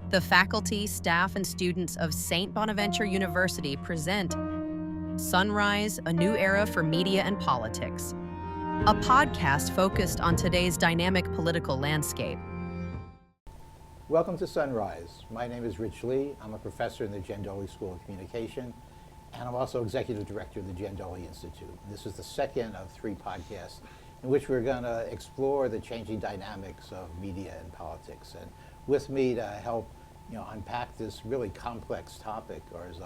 The faculty, staff, and students of St. Bonaventure University present Sunrise, a New Era for Media and Politics, a podcast focused on today's dynamic political landscape. Welcome to Sunrise. My name is Rich Lee. I'm a professor in the Giandoli School of Communication, and I'm also executive director of the Giandoli Institute. This is the second of 3 podcasts in which we're going to explore the changing dynamics of media and politics. And with me to help unpack this really complex topic is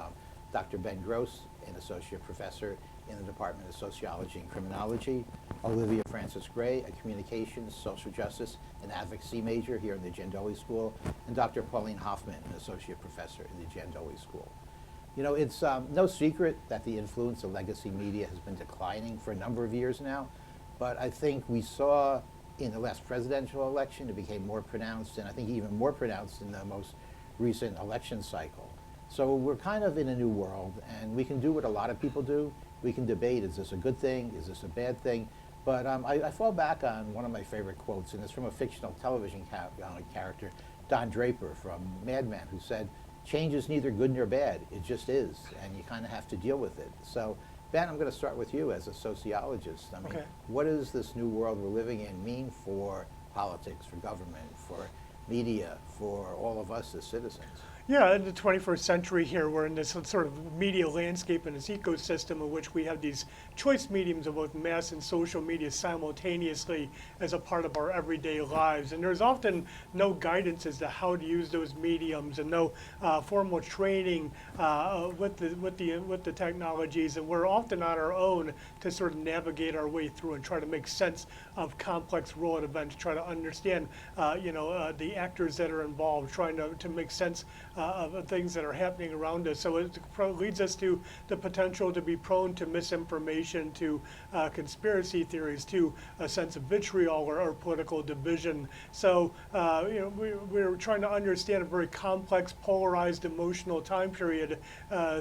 Dr. Ben Gross, an associate professor in the Department of Sociology and Criminology, Olivia Francis Gray, a communications, social justice, and advocacy major here in the Giandoli School, and Dr. Pauline Hoffman, an associate professor in the Giandoli School. It's no secret that the influence of legacy media has been declining for a number of years now, but I think we saw in the last presidential election it became more pronounced, and I think even more pronounced in the most recent election cycle. So we're kind of in a new world, and we can do what a lot of people do. We can debate, is this a good thing, is this a bad thing? But I fall back on one of my favorite quotes, and it's from a fictional television character, Don Draper from Mad Men, who said, "Change is neither good nor bad, it just is, and you kind of have to deal with it." So Ben, I'm going to start with you as a sociologist. Okay. What does this new world we're living in mean for politics, for government, for media, for all of us as citizens? Yeah, in the 21st century here, we're in this sort of media landscape and this ecosystem in which we have these choice mediums of both mass and social media simultaneously as a part of our everyday lives. And there's often no guidance as to how to use those mediums and no formal training with the technologies. And we're often on our own to sort of navigate our way through and try to make sense of complex world events, try to understand the actors that are involved, trying to make sense of things that are happening around us. So it leads us to the potential to be prone to misinformation, to conspiracy theories, to a sense of vitriol or political division. So we're trying to understand a very complex, polarized, emotional time period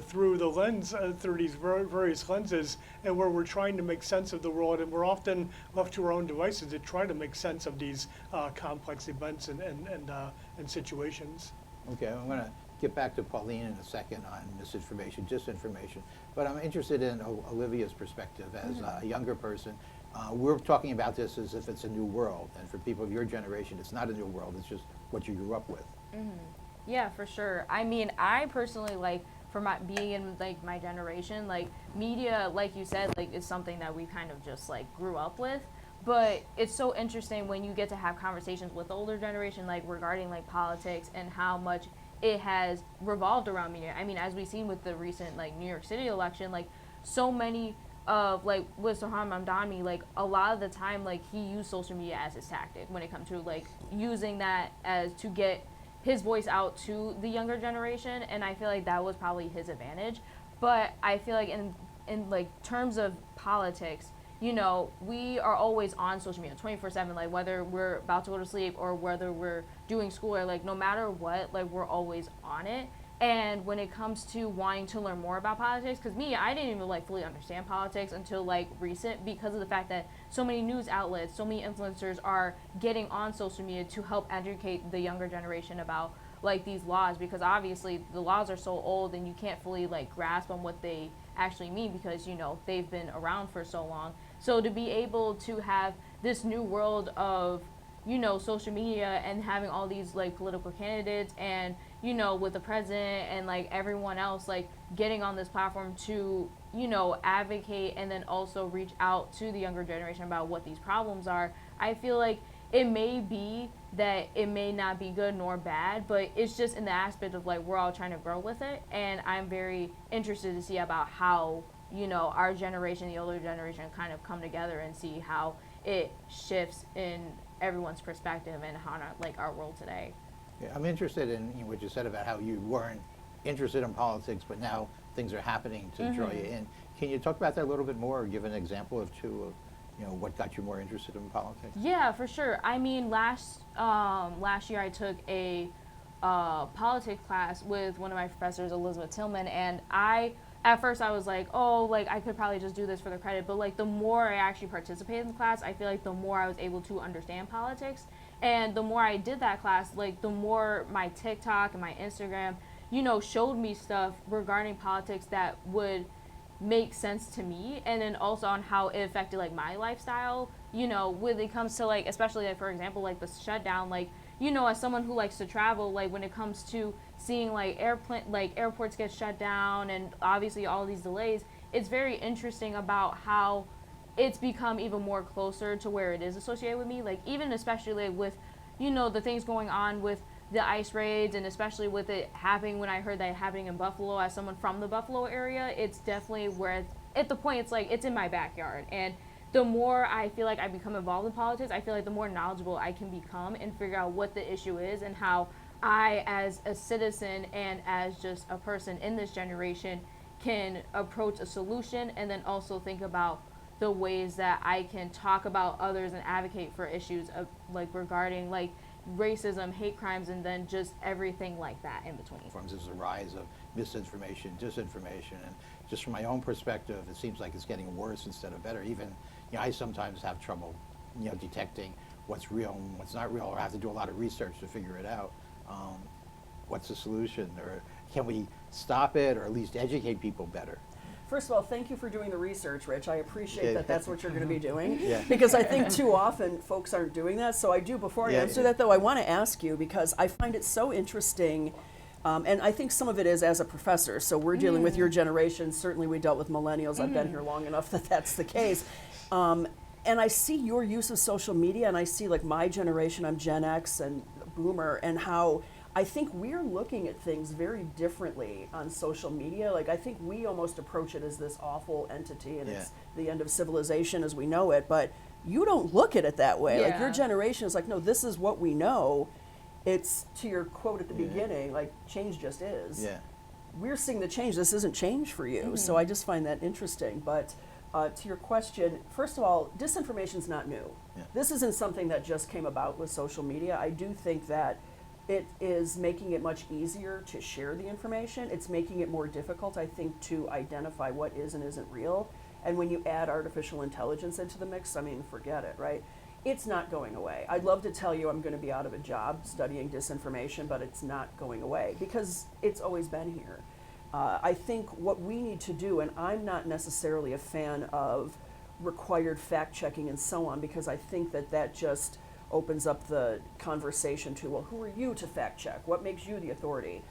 through the lens, through these various lenses, and where we're trying to make sense of the world, and we're often left to our own devices to try to make sense of these complex events and situations. Okay, I'm going to get back to Pauline in a second on misinformation, disinformation, but I'm interested in Olivia's perspective as a younger person. We're talking about this as if it's a new world, and for people of your generation, it's not a new world, it's just what you grew up with. Yeah, for sure. I mean, I personally, for being in my generation, media, like you said, is something that we kind of just grew up with. But it's so interesting when you get to have conversations with the older generation, regarding politics and how much it has revolved around media. I mean, as we've seen with the recent New York City election, so many of with Soham Mamdani, a lot of the time he used social media as his tactic when it comes to using that as to get his voice out to the younger generation, and I feel that was probably his advantage. But I feel in terms of politics, we are always on social media 24/7, whether we're about to go to sleep or whether we're doing school, or no matter what, we're always on it. And when it comes to wanting to learn more about politics, because I didn't even fully understand politics until recent, because of the fact that so many news outlets, so many influencers are getting on social media to help educate the younger generation about these laws, because obviously the laws are so old and you can't fully grasp on what they actually mean, because they've been around for so long. So to be able to have this new world of social media and having all these political candidates and with the president and everyone else getting on this platform to advocate and then also reach out to the younger generation about what these problems are, I feel it may be that it may not be good nor bad, but it's just in the aspect of we're all trying to grow with it. And I'm very interested to see about how our generation, the older generation, kind of come together and see how it shifts in everyone's perspective and how our world today. Yeah, I'm interested in what you said about how you weren't interested in politics, but now things are happening to draw you in. Can you talk about that a little bit more, or give an example of what got you more interested in politics? Yeah, for sure. I mean, last year I took a politics class with one of my professors, Elizabeth Tillman, and at first I was I could probably just do this for the credit, but the more I actually participated in the class, I feel the more I was able to understand politics. And the more I did that class, like the more my TikTok and my Instagram, showed me stuff regarding politics that would make sense to me, and then also on how it affected like my lifestyle, when it comes to like, especially like for example like the shutdown, like as someone who likes to travel, like when it comes to seeing like airports get shut down and obviously all these delays, it's very interesting about how it's become even more closer to where it is associated with me, like even especially like, with the things going on with the ICE raids, and especially with it happening when I heard that happening in Buffalo, as someone from the Buffalo area, it's definitely where it's, at the point it's like it's in my backyard. And the more I feel like I become involved in politics, I feel like the more knowledgeable I can become and figure out what the issue is and how I, as a citizen and as just a person in this generation, can approach a solution, and then also think about the ways that I can talk about others and advocate for issues of like regarding like racism, hate crimes, and then just everything like that in between. There's a rise of misinformation, disinformation, and just from my own perspective, it seems like it's getting worse instead of better. Even, I sometimes have trouble, detecting what's real and what's not real, or I have to do a lot of research to figure it out. What's the solution, or can we stop it, or at least educate people better? First of all, thank you for doing the research, Rich. I appreciate that that's what you're going to be doing. Yeah. Because I think too often folks aren't doing that. So I do, before I answer that though, I want to ask you, because I find it so interesting, and I think some of it is as a professor. So we're dealing with your generation. Certainly we dealt with millennials. I've been here long enough that that's the case. And I see your use of social media, and I see like my generation, I'm Gen X and Boomer, and how I think we're looking at things very differently on social media. Like, I think we almost approach it as this awful entity, and it's the end of civilization as we know it, but you don't look at it that way. Like, your generation is like, no, this is what we know. It's, to your quote at the beginning, like, change just is. Yeah. We're seeing the change. This isn't change for you. So I just find that interesting. But to your question, first of all, disinformation is not new. Yeah. This isn't something that just came about with social media. I do think that it is making it much easier to share the information. It's making it more difficult, I think, to identify what is and isn't real. And when you add artificial intelligence into the mix, I mean, forget it, right? It's not going away. I'd love to tell you I'm going to be out of a job studying disinformation, but it's not going away because it's always been here. I think what we need to do, and I'm not necessarily a fan of required fact-checking and so on, because I think that that just opens up the conversation to, well, who are you to fact check? What makes you the authority?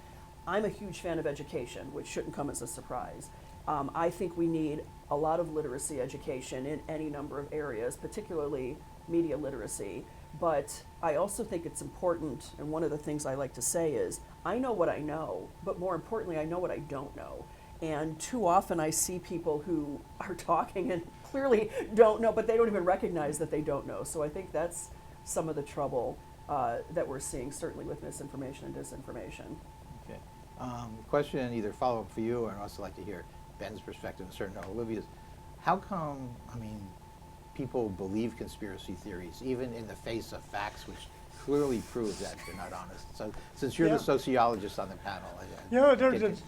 I'm a huge fan of education, which shouldn't come as a surprise. I think we need a lot of literacy education in any number of areas, particularly media literacy. But I also think it's important, and one of the things I like to say is, I know what I know, but more importantly, I know what I don't know. And too often I see people who are talking and clearly don't know, but they don't even recognize that they don't know. So I think that's some of the trouble that we're seeing, certainly with misinformation and disinformation. Okay. Question, either follow up for you, or I'd also like to hear Ben's perspective, and certainly Olivia's. How come, people believe conspiracy theories, even in the face of facts which clearly prove that they're not honest? So, since you're the sociologist on the panel, there's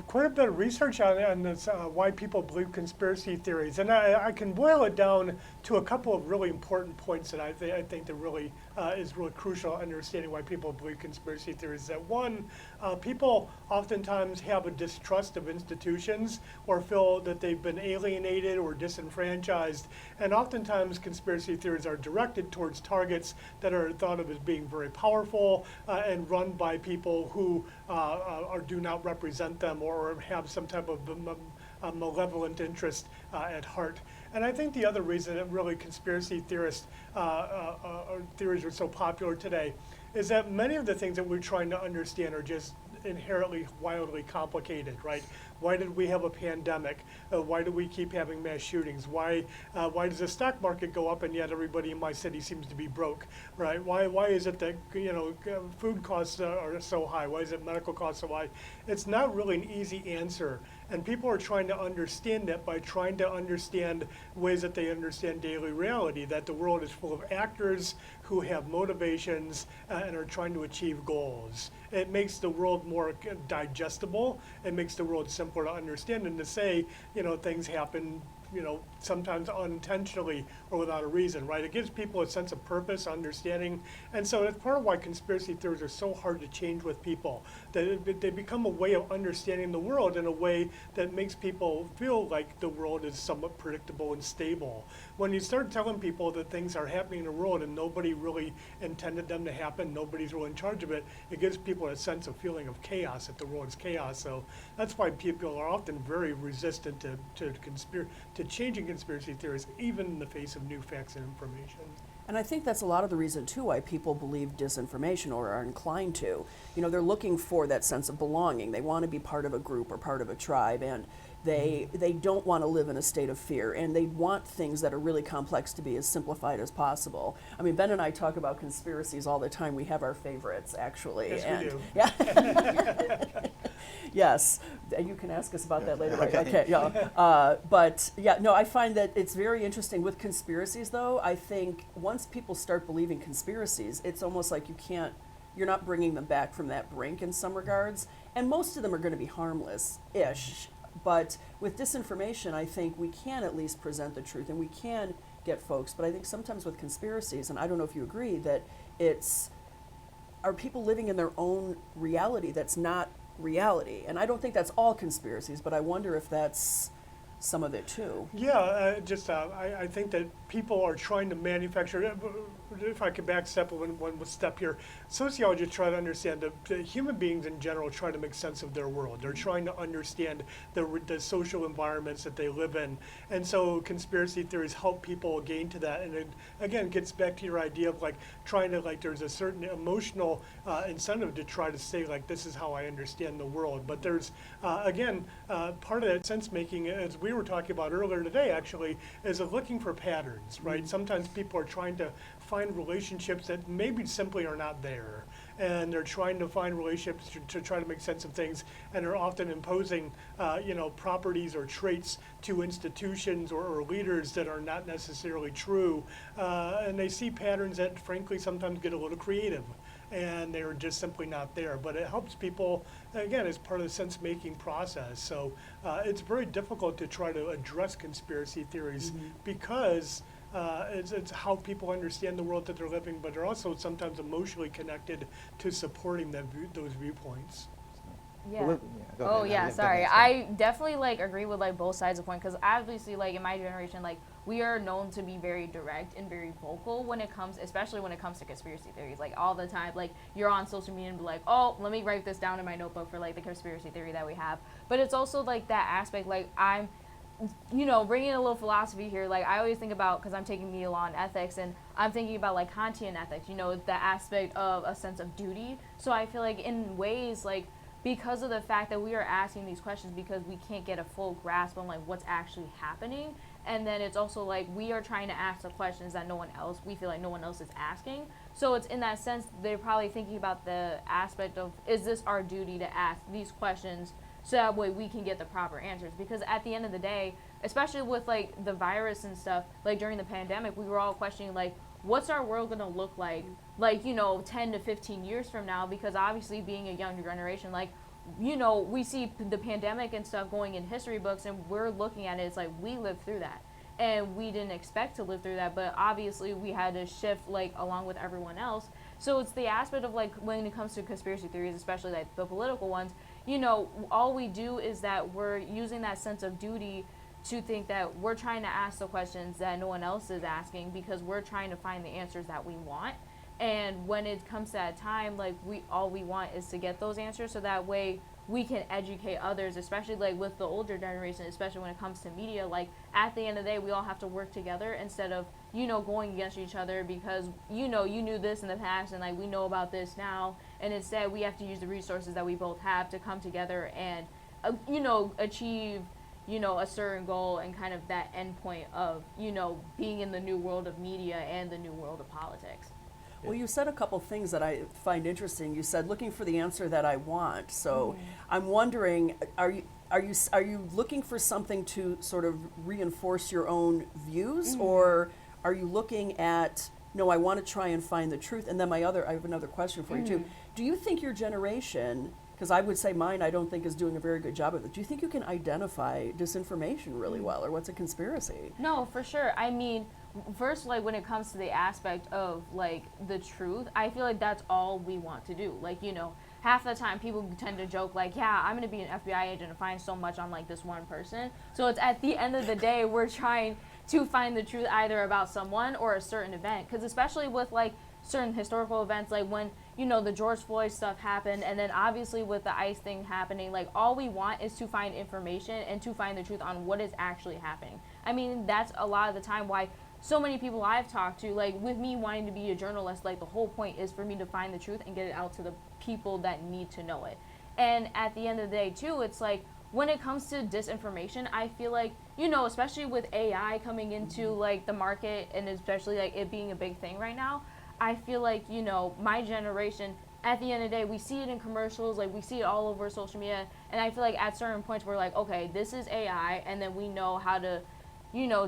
quite a bit of research on this, why people believe conspiracy theories, and I can boil it down to a couple of really important points that I think that really is really crucial understanding why people believe conspiracy theories. That one, people oftentimes have a distrust of institutions or feel that they've been alienated or disenfranchised, and oftentimes conspiracy theories are directed towards targets that are thought of as being very powerful and run by people who do not represent them or have some type of malevolent interest at heart. And I think the other reason that really conspiracy theories are so popular today is that many of the things that we're trying to understand are just inherently wildly complicated, right? Why did we have a pandemic? Why do we keep having mass shootings? Why does the stock market go up and yet everybody in my city seems to be broke, right? Why is it that food costs are so high? Why is it medical costs so high? It's not really an easy answer, and people are trying to understand it by trying to understand ways that they understand daily reality, that the world is full of actors who have motivations and are trying to achieve goals. It makes the world more digestible. It makes the world simpler to understand and to say, things happen sometimes unintentionally or without a reason, right? It gives people a sense of purpose, understanding, and so that's part of why conspiracy theories are so hard to change with people. They become a way of understanding the world in a way that makes people feel like the world is somewhat predictable and stable. When you start telling people that things are happening in the world and nobody really intended them to happen, nobody's really in charge of it, it gives people a sense of feeling of chaos, that the world is chaos. So that's why people are often very resistant to changing conspiracy theories, even in the face of new facts and information. And I think that's a lot of the reason, too, why people believe disinformation or are inclined to. They're looking for that sense of belonging. They want to be part of a group or part of a tribe, and they don't want to live in a state of fear, and they want things that are really complex to be as simplified as possible. I mean, Ben and I talk about conspiracies all the time. We have our favorites, actually. Yes, we do. Yeah. Yes, you can ask us about that later. Right? Okay. Yeah. But yeah, no, I find that it's very interesting with conspiracies. Though I think once people start believing conspiracies, it's almost like you're not bringing them back from that brink in some regards, and most of them are going to be harmless-ish. But with disinformation, I think we can at least present the truth, and we can get folks. But I think sometimes with conspiracies, and I don't know if you agree, that are people living in their own reality that's not reality. And I don't think that's all conspiracies, but I wonder if that's some of it too. Yeah, I think that people are trying to manufacture, if I could backstep one step here, sociologists try to understand that human beings in general try to make sense of their world. They're trying to understand the social environments that they live in. And so conspiracy theories help people gain to that. And it, again, gets back to your idea of there's a certain emotional incentive to try to say, this is how I understand the world. But there's, part of that sense making, as we were talking about earlier today, actually, is looking for patterns, right? Sometimes people are trying to find relationships that maybe simply are not there. And they're trying to find relationships to try to make sense of things, and are often imposing, properties or traits to institutions or leaders that are not necessarily true. And they see patterns that, frankly, sometimes get a little creative, and they're just simply not there. But it helps people, again, as part of the sense-making process. So it's very difficult to try to address conspiracy theories because it's how people understand the world that they're living, but they're also sometimes emotionally connected to supporting those viewpoints. Yeah. Well, go Oh ahead. yeah, Go sorry. ahead. I definitely agree with both sides of the point, because obviously in my generation we are known to be very direct and very vocal when it comes, especially when it comes to conspiracy theories. All the time, you're on social media and be like, oh, let me write this down in my notebook for the conspiracy theory that we have. But it's also that aspect, I'm bringing a little philosophy here. I always think about, because I'm taking media law and ethics, and I'm thinking about Kantian ethics, the aspect of a sense of duty. So I feel in ways, because of the fact that we are asking these questions, because we can't get a full grasp on what's actually happening, and then it's also we are trying to ask the questions that we feel no one else is asking. So it's in that sense, they're probably thinking about the aspect of, is this our duty to ask these questions so that way we can get the proper answers? Because at the end of the day, especially with the virus and stuff, during the pandemic, we were all questioning what's our world going to look like 10 to 15 years from now? Because obviously, being a younger generation, we see the pandemic and stuff going in history books, and we're looking at it, it's we lived through that, and we didn't expect to live through that, but obviously we had to shift along with everyone else. So it's the aspect of when it comes to conspiracy theories, especially the political ones, all we do is that we're using that sense of duty to think that we're trying to ask the questions that no one else is asking, because we're trying to find the answers that we want. And when it comes to that time, all we want is to get those answers, so that way we can educate others, especially with the older generation, especially when it comes to media. At the end of the day, we all have to work together instead of going against each other, because you knew this in the past, and we know about this now, and instead we have to use the resources that we both have to come together and achieve a certain goal, and kind of that end point of being in the new world of media and the new world of politics. Well, you said a couple things that I find interesting. You said looking for the answer that I want. So I'm wondering, are you looking for something to sort of reinforce your own views, or are you looking at, no, I want to try and find the truth? And then I have another question for you too. Do you think your generation because I would say mine I don't think is doing a very good job of it. Do you think you can identify disinformation really well, or what's a conspiracy? No, for sure. I mean, first, like when it comes to the aspect of like the truth, I feel like that's all we want to do. Like, you know, half the time people tend to joke like, yeah, I'm going to be an FBI agent and find so much on like this one person. So it's at the end of the day, we're trying to find the truth either about someone or a certain event. Because especially with like certain historical events, like when, you know, the George Floyd stuff happened, and then obviously with the ICE thing happening, like all we want is to find information and to find the truth on what is actually happening. I mean, that's a lot of the time why so many people I've talked to, like with me wanting to be a journalist, like the whole point is for me to find the truth and get it out to the people that need to know it. And at the end of the day too, it's like when it comes to disinformation, I feel like, you know, especially with AI coming into like the market and especially like it being a big thing right now, I feel like, you know, my generation, at the end of the day, we see it in commercials, like we see it all over social media, and I feel like at certain points we're like, okay, this is AI, and then we know how to, you know,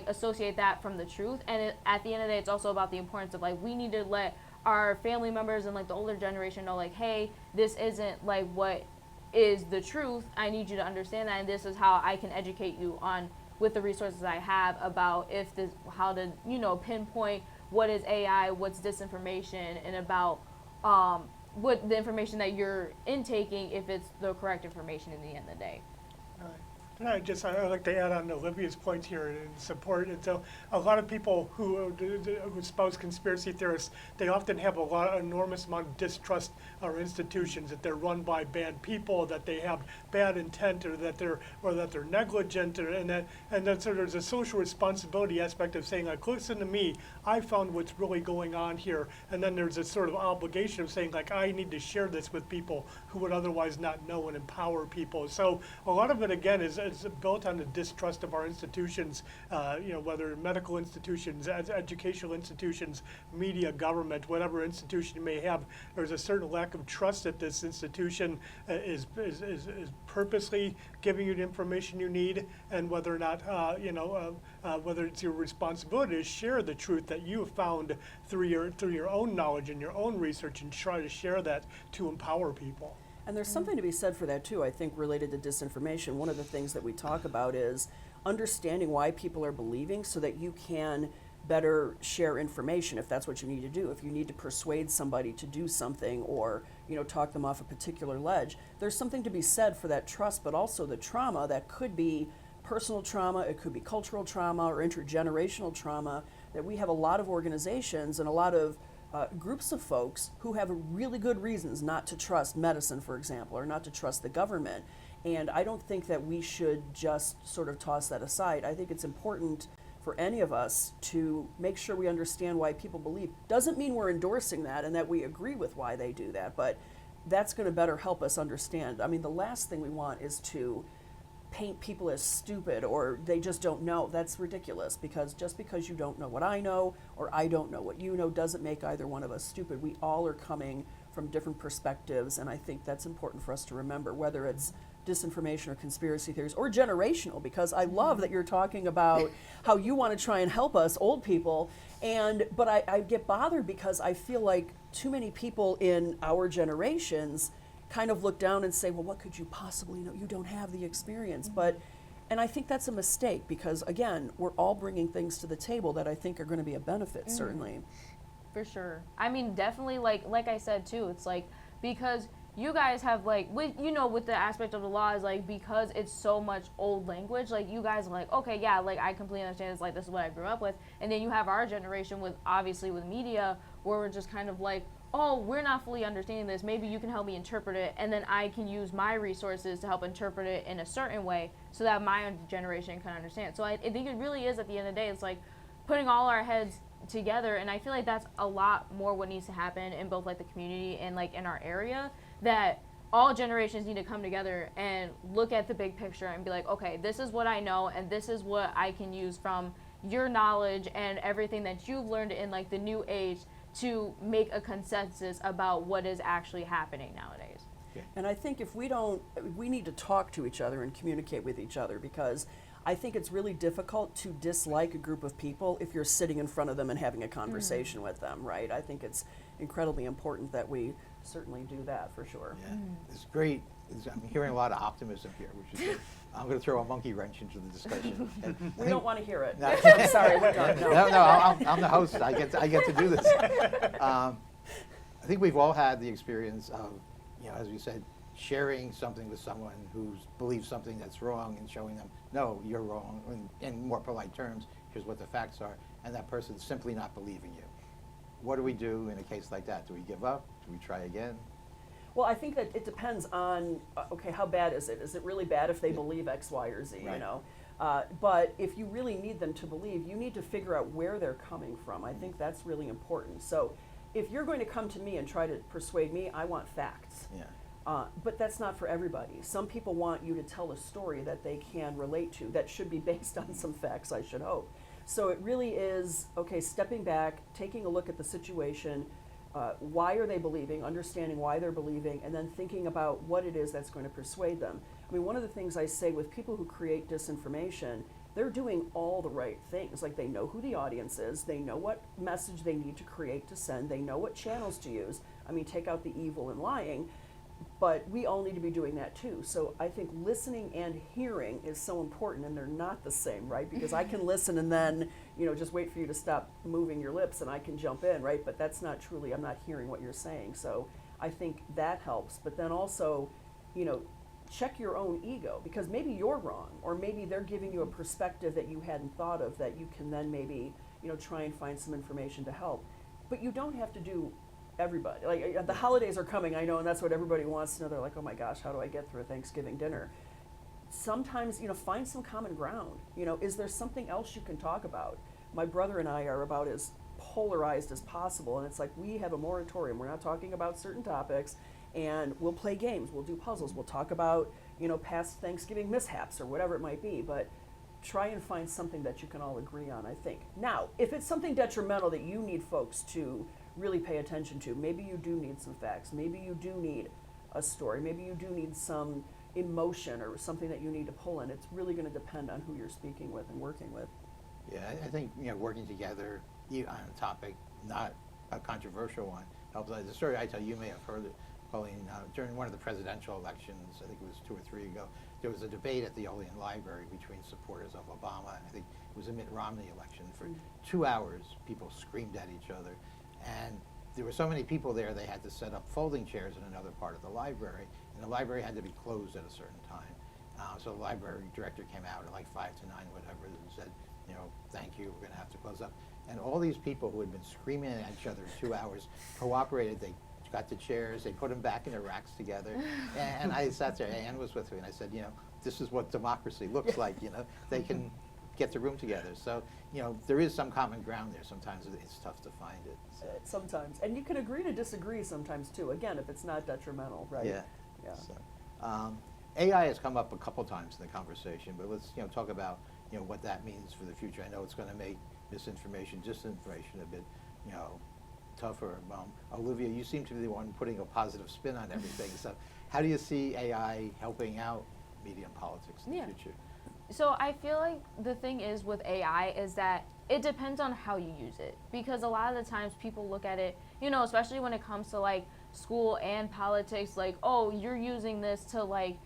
associate that from the truth. And at the end of the day, it's also about the importance of like we need to let our family members and like the older generation know like, hey, this isn't like what is the truth. I need you to understand that, and this is how I can educate you on with the resources I have about if this, how to, you know, pinpoint what is AI, what's disinformation, and about what the information that you're intaking, if it's the correct information in the end of the day. And I'd like to add on to Olivia's point here and support it. So a lot of people who espouse conspiracy theorists, they often have enormous amount of distrust our institutions, that they're run by bad people, that they have bad intent, or that they're negligent, and that so there's a social responsibility aspect of saying like, listen to me, I found what's really going on here, and then there's a sort of obligation of saying like, I need to share this with people who would otherwise not know, and empower people. So a lot of it again is built on the distrust of our institutions, you know, whether medical institutions, educational institutions, media, government, whatever institution you may have. There's a certain lack of trust that this institution is purposely giving you the information you need, and whether or not, whether it's your responsibility to share the truth that you have found through your own knowledge and your own research, and try to share that to empower people. And there's something to be said for that too, I think, related to disinformation. One of the things that we talk about is understanding why people are believing so that you can better share information if that's what you need to do. If you need to persuade somebody to do something, or, you know, talk them off a particular ledge, there's something to be said for that trust, but also the trauma that could be personal trauma, it could be cultural trauma or intergenerational trauma, that we have a lot of organizations and a lot of groups of folks who have really good reasons not to trust medicine, for example, or not to trust the government. And I don't think that we should just sort of toss that aside. I think it's important for any of us to make sure we understand why people believe. Doesn't mean we're endorsing that and that we agree with why they do that, but that's going to better help us understand. I mean, the last thing we want is to paint people as stupid or they just don't know. That's ridiculous, because just because you don't know what I know or I don't know what you know doesn't make either one of us stupid. We all are coming from different perspectives, and I think that's important for us to remember, whether it's disinformation or conspiracy theories or generational, because I love that you're talking about how you want to try and help us old people, but I get bothered because I feel like too many people in our generations kind of look down and say, well, what could you possibly know? You don't have the experience. And I think that's a mistake, because again, we're all bringing things to the table that I think are going to be a benefit, certainly. For sure. I mean, definitely, like I said too, it's like, because you guys have like, with the aspect of the law is like, because it's so much old language, like you guys are like, okay, yeah, like I completely understand, it's like, this is what I grew up with. And then you have our generation with, obviously with media, where we're just kind of like, oh, we're not fully understanding this, maybe you can help me interpret it, and then I can use my resources to help interpret it in a certain way so that my generation can understand. So I think it really is, at the end of the day, it's like putting all our heads together, and I feel like that's a lot more what needs to happen in both like the community and like in our area, that all generations need to come together and look at the big picture and be like, okay, this is what I know, and this is what I can use from your knowledge and everything that you've learned in like the new age to make a consensus about what is actually happening nowadays. And I think if we need to talk to each other and communicate with each other, because I think it's really difficult to dislike a group of people if you're sitting in front of them and having a conversation with them, right? I think it's incredibly important that we certainly do that for sure. Yeah, it's great. I'm hearing a lot of optimism here, which is good. I'm going to throw a monkey wrench into the discussion. We don't want to hear it. No. I'm sorry, we're done. No. I'm the host. I get to do this. I think we've all had the experience of, as we said, sharing something with someone who believes something that's wrong and showing them, no, you're wrong, in more polite terms, here's what the facts are, and that person's simply not believing you. What do we do in a case like that? Do we give up? Do we try again? Well, I think that it depends on, okay, how bad is it? Is it really bad if they believe X, Y, or Z, Right. But if you really need them to believe, you need to figure out where they're coming from. I think that's really important. So if you're going to come to me and try to persuade me, I want facts. Yeah. But that's not for everybody. Some people want you to tell a story that they can relate to that should be based on some facts, I should hope. So it really is, okay, stepping back, taking a look at the situation, why are they believing, understanding why they're believing, and then thinking about what it is that's going to persuade them. I mean, one of the things I say with people who create disinformation, they're doing all the right things. Like, they know who the audience is, they know what message they need to create to send, they know what channels to use. I mean, take out the evil and lying. But we all need to be doing that too. So I think listening and hearing is so important, and they're not the same, right? Because I can listen and then, just wait for you to stop moving your lips and I can jump in, right? But that's not truly, I'm not hearing what you're saying. So I think that helps. But then also, check your own ego, because maybe you're wrong, or maybe they're giving you a perspective that you hadn't thought of that you can then maybe, try and find some information to help. But you don't have to do everybody. Like, the holidays are coming, I know, and that's what everybody wants to know. They're like, oh my gosh, how do I get through a Thanksgiving dinner? Sometimes, find some common ground. Is there something else you can talk about? My brother and I are about as polarized as possible, and it's like, we have a moratorium. We're not talking about certain topics, and we'll play games, we'll do puzzles, we'll talk about, past Thanksgiving mishaps or whatever it might be, but try and find something that you can all agree on, I think. Now, if it's something detrimental that you need folks to really pay attention to, maybe you do need some facts, maybe you do need a story, maybe you do need some emotion or something that you need to pull in. It's really going to depend on who you're speaking with and working with. Yeah, I think working together on a topic, not a controversial one, helps. The story I tell you may have heard it, Pauline, during one of the presidential elections, I think it was 2 or 3 ago, there was a debate at the Olean Library between supporters of Obama. I think it was a Mitt Romney election. For 2 hours, people screamed at each other. And there were so many people there, they had to set up folding chairs in another part of the library, and the library had to be closed at a certain time. So the library director came out at like 5 to 9, whatever, and said, thank you, we're going to have to close up. And all these people who had been screaming at each other 2 hours cooperated. They got the chairs, they put them back in their racks together, and I sat there, Ann was with me, and I said, this is what democracy looks like, they can get the room together. So, there is some common ground there. Sometimes it's tough to find it. So. Sometimes. And you can agree to disagree sometimes too, again, if it's not detrimental, right? Yeah. Yeah. So, AI has come up a couple times in the conversation, but let's talk about what that means for the future. I know it's going to make misinformation, disinformation a bit tougher. Olivia, you seem to be the one putting a positive spin on everything. So how do you see AI helping out media and politics in the future? So I feel like the thing is with AI is that it depends on how you use it, because a lot of the times people look at it, especially when it comes to like school and politics, like, oh, you're using this to like,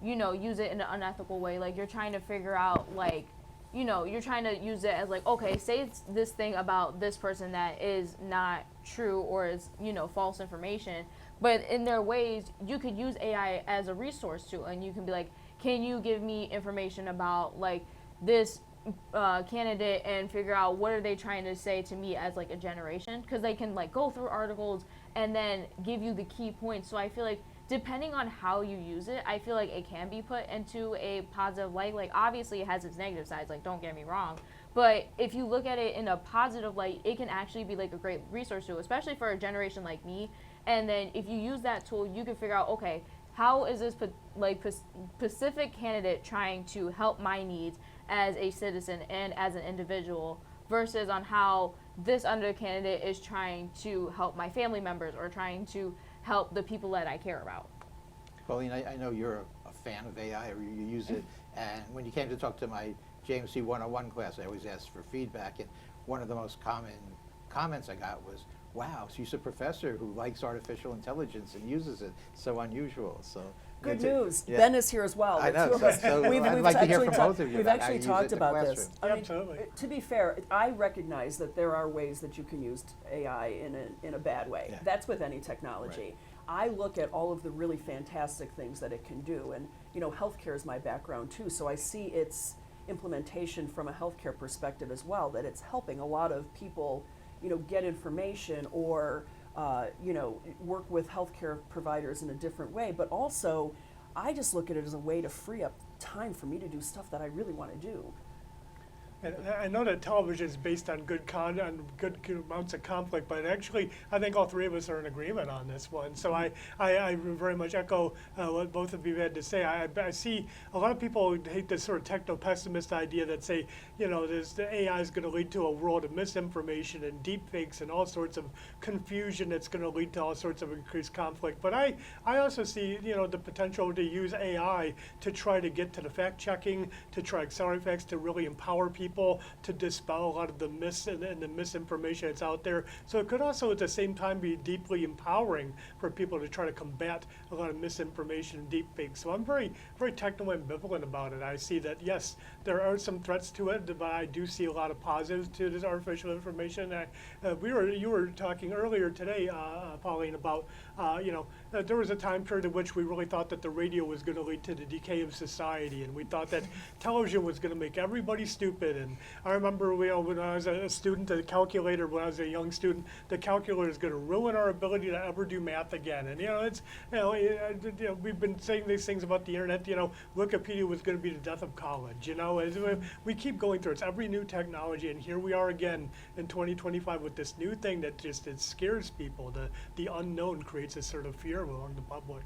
use it in an unethical way. Like, you're trying to figure out like, you're trying to use it as like, okay, say it's this thing about this person that is not true or is, false information. But in their ways, you could use AI as a resource too, and you can be like, can you give me information about like this candidate and figure out what are they trying to say to me as like a generation? Because they can like go through articles and then give you the key points. So I feel like depending on how you use it, I feel like it can be put into a positive light. Like, obviously it has its negative sides, like, don't get me wrong, but if you look at it in a positive light, it can actually be like a great resource tool, especially for a generation like me. And then if you use that tool, you can figure out, okay, how is this specific candidate trying to help my needs as a citizen and as an individual, versus on how this other candidate is trying to help my family members or trying to help the people that I care about. Pauline, I know you're a fan of AI, or you use it, and when you came to talk to my JMC 101 class, I always asked for feedback, and one of the most common comments I got was, wow, she's a professor who likes artificial intelligence and uses it. So unusual. So Good it's news. yeah. Ben is here as well. I The know. two of us. So We've I'd like to hear actually from both of you We've about how actually you use talked it in the about classroom. this. I mean, Absolutely. to be fair, I recognize that there are ways that you can use AI in a bad way. Yeah. That's with any technology. Right. I look at all of the really fantastic things that it can do, and healthcare is my background too, so I see its implementation from a healthcare perspective as well, that it's helping a lot of people, get information or, work with healthcare providers in a different way. But also, I just look at it as a way to free up time for me to do stuff that I really want to do. And I know that television is based on good amounts of conflict, but actually, I think all three of us are in agreement on this one. So I very much echo what both of you had to say. I see a lot of people hate this sort of techno-pessimist idea that say, the AI is going to lead to a world of misinformation and deep fakes and all sorts of confusion that's going to lead to all sorts of increased conflict. But I also see, the potential to use AI to try to get to the fact-checking, to try to accelerate facts, to really empower people, to dispel a lot of the myths and the misinformation that's out there. So it could also at the same time be deeply empowering for people to try to combat a lot of misinformation and deep fakes. So I'm very, very techno-ambivalent about it. I see that, yes, there are some threats to it, but I do see a lot of positives to this artificial information. You were talking earlier today, Pauline, about, there was a time period in which we really thought that the radio was going to lead to the decay of society, and we thought that television was going to make everybody stupid. And I remember when I was a student, the calculator, when I was a young student, the calculator is going to ruin our ability to ever do math again. And we've been saying these things about the internet. Wikipedia was going to be the death of college. As we keep going through, it's every new technology, and here we are again in 2025 with this new thing that it scares people. The unknown creates a sort of fear among the public.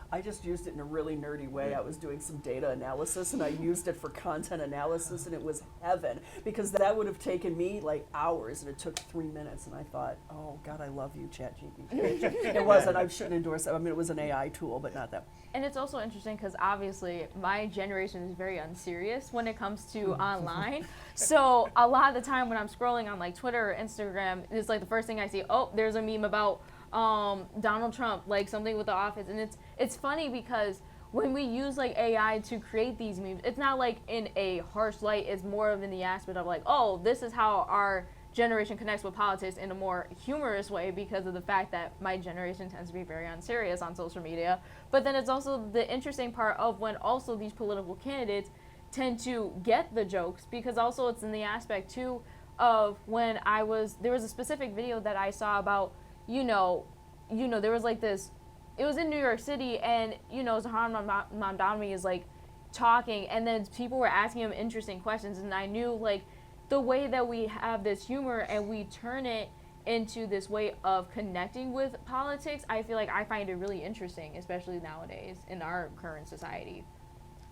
I just used it in a really nerdy way. I was doing some data analysis, and I used it for content analysis, and it was heaven, because that would have taken me like hours, and it took 3 minutes, and I thought, oh God, I love you, ChatGPT. It wasn't, I shouldn't endorse that. I mean, it was an AI tool, but not that. And it's also interesting because obviously my generation is very unserious when it comes to online. So a lot of the time when I'm scrolling on like Twitter or Instagram, it's like the first thing I see, oh, there's a meme about Donald Trump, like something with the office. And it's funny because when we use like AI to create these memes, it's not like in a harsh light, it's more of in the aspect of like, oh, this is how our generation connects with politics in a more humorous way because of the fact that my generation tends to be very unserious on social media. But then it's also the interesting part of when also these political candidates tend to get the jokes, because also it's in the aspect too of when there was a specific video that I saw about, there was like this, it was in New York City, and, Zahan Mamdani is like talking, and then people were asking him interesting questions, and I knew like the way that we have this humor and we turn it into this way of connecting with politics, I feel like I find it really interesting, especially nowadays in our current society.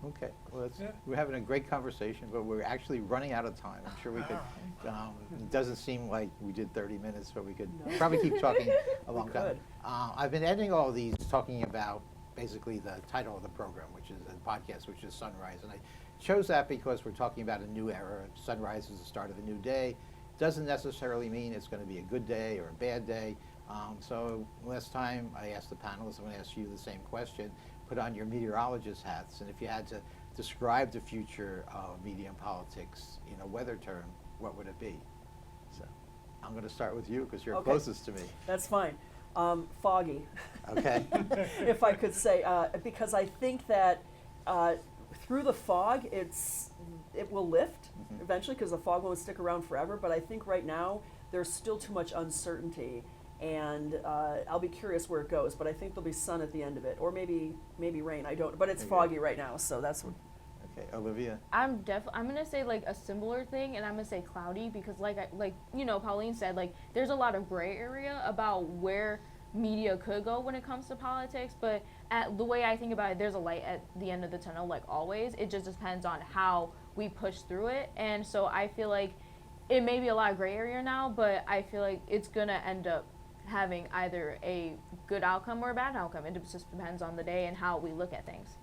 Okay, well, we're having a great conversation, but we're actually running out of time. I'm sure we could, it doesn't seem like we did 30 minutes, but we could probably keep talking a long time. I've been editing all of these talking about basically the title of the program, which is a podcast, which is Sunrise. And I chose that because we're talking about a new era. Sunrise is the start of a new day. Doesn't necessarily mean it's going to be a good day or a bad day. So last time I asked the panelists, I'm going to ask you the same question. Put on your meteorologist hats, and if you had to describe the future of media and politics in a weather term, what would it be? So I'm going to start with you because you're closest to me. That's fine. Foggy. Okay. If I could say, because I think that through the fog, it will lift eventually, because the fog won't stick around forever. But I think right now there's still too much uncertainty. And I'll be curious where it goes, but I think there'll be sun at the end of it, or maybe rain. I don't, but it's foggy right now, so that's what. Okay, Olivia. I'm gonna say like a similar thing, and I'm gonna say cloudy, because like Pauline said, like there's a lot of gray area about where media could go when it comes to politics, but the way I think about it, there's a light at the end of the tunnel, like always. It just depends on how we push through it, and so I feel like it may be a lot of gray area now, but I feel like it's gonna end up having either a good outcome or a bad outcome. It just depends on the day and how we look at things.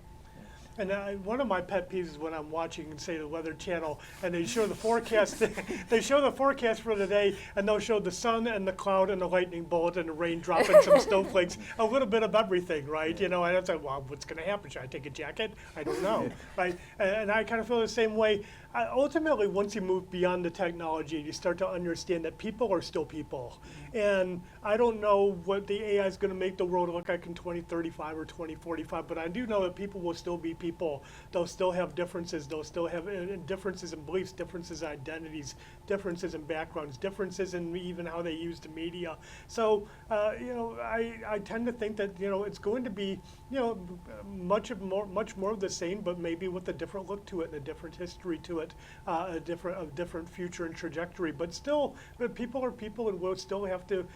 And one of my pet peeves is when I'm watching, say, the Weather Channel, and they show the forecast. They show the forecast for the day, and they'll show the sun and the cloud and the lightning bolt and the raindrop and some snowflakes, a little bit of everything, right? You know, and it's like, well, what's going to happen? Should I take a jacket? I don't know, right? And I kind of feel the same way. Ultimately, once you move beyond the technology, you start to understand that people are still people. And I don't know what the AI is going to make the world look like in 2035 or 2045, but I do know that people will still be people. They'll still have differences. They'll still have differences in beliefs, differences in identities, differences in backgrounds, differences in even how they use the media. So, you know, I tend to think that, you know, it's going to be, you know, much more of the same, but maybe with a different look to it and a different history to it, a different future and trajectory. But still, people are people, and we'll still have to,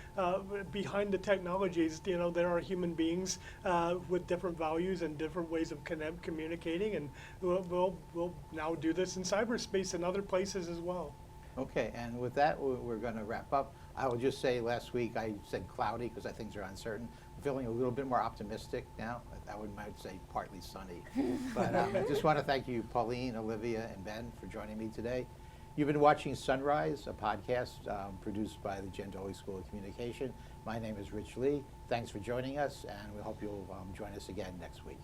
behind the technologies, you know, there are human beings with different values and different ways of communicating, and we'll now do this in cyberspace and other places as well. Okay, and with that, we're going to wrap up. I will just say last week I said cloudy because things are uncertain. I'm feeling a little bit more optimistic now. I might say partly sunny. But I just want to thank you, Pauline, Olivia, and Ben, for joining me today. You've been watching Sunrise, a podcast produced by the Gendoli School of Communication. My name is Rich Lee. Thanks for joining us, and we hope you'll join us again next week.